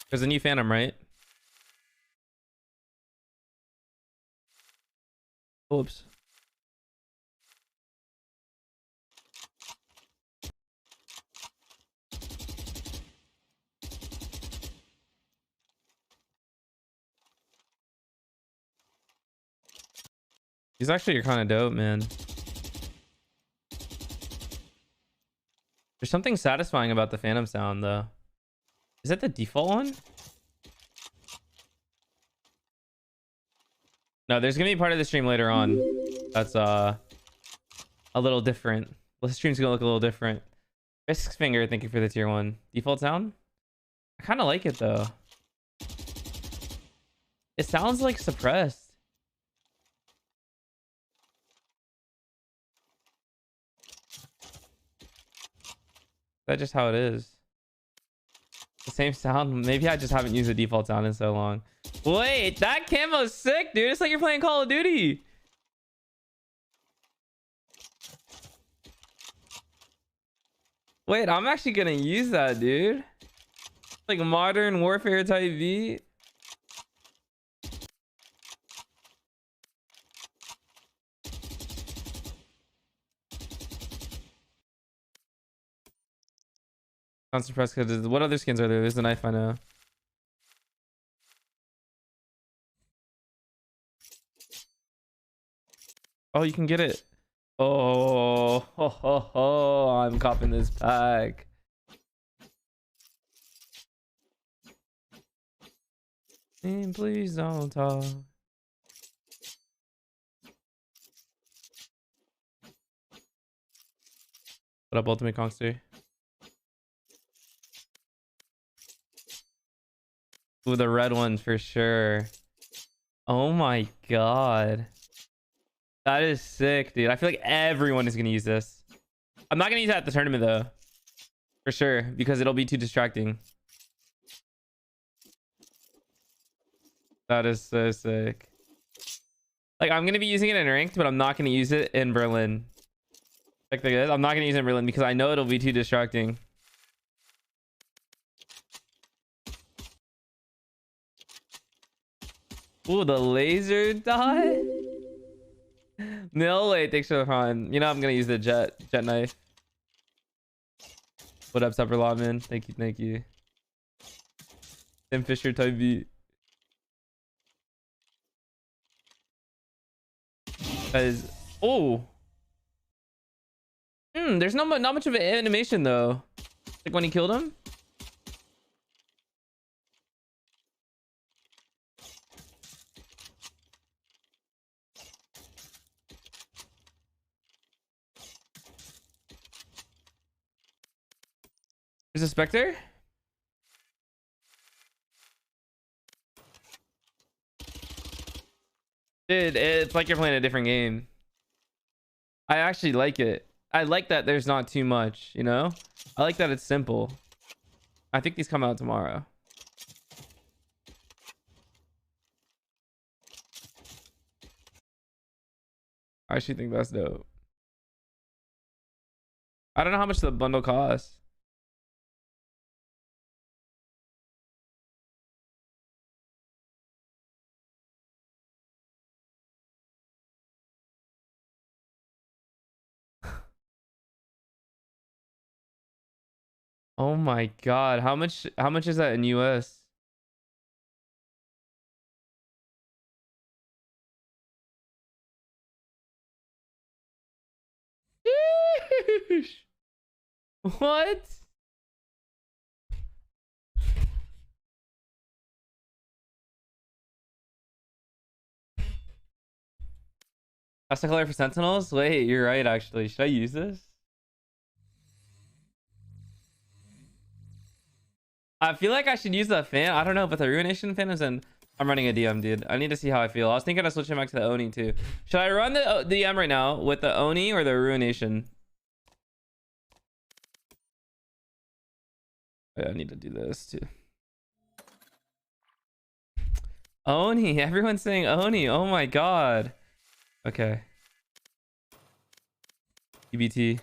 There's a new Phantom, right? Oops. These actually are kind of dope, man. There's something satisfying about the Phantom sound, though. Is that the default one? No, there's gonna be part of the stream later on that's a little different. The stream's gonna look a little different. Risk Finger, thank you for the tier 1. Default sound? I kind of like it, though. It sounds like suppressed. That's just how it is. The same sound. Maybe I just haven't used the default sound in so long. Wait, that camo's sick, dude. It's like you're playing Call of Duty. Wait, I'm actually gonna use that, dude. Like modern warfare type beat. Constant press. Cause what other skins are there? There's a knife I know. Oh, you can get it. Oh, ho, ho, ho. I'm copping this pack. Please don't talk. What up, Ultimate Kongster? Ooh, the red one for sure. Oh my god. That is sick, dude. I feel like everyone is gonna use this. I'm not gonna use that at the tournament though. For sure, because it'll be too distracting. That is so sick. Like, I'm gonna be using it in ranked, but I'm not gonna use it in Berlin. Like this. I'm not gonna use it in Berlin because I know it'll be too distracting. Ooh, the laser dot. No way, thanks for the prime. You know I'm gonna use the jet knife. What up, Supper Lawman? Thank you, thank you. Tim Fisher type beat. Guys, oh. There's not much of an animation though. Like when he killed him. There's a Spectre? Dude, it's like you're playing a different game. I actually like it. I like that there's not too much, you know? I like that it's simple. I think these come out tomorrow. I actually think that's dope. I don't know how much the bundle costs. Oh my god, how much is that in US? Sheesh. What? That's the color for Sentinels? Wait, you're right actually. Should I use this? I feel like I should use the fan. I don't know, but the Ruination Phantoms, and I'm running a DM, dude. I need to see how I feel. I was thinking of switching back to the Oni too. Should I run the DM right now with the Oni or the Ruination? I need to do this too. Oni. Everyone's saying Oni. Oh my god. Okay. EBT.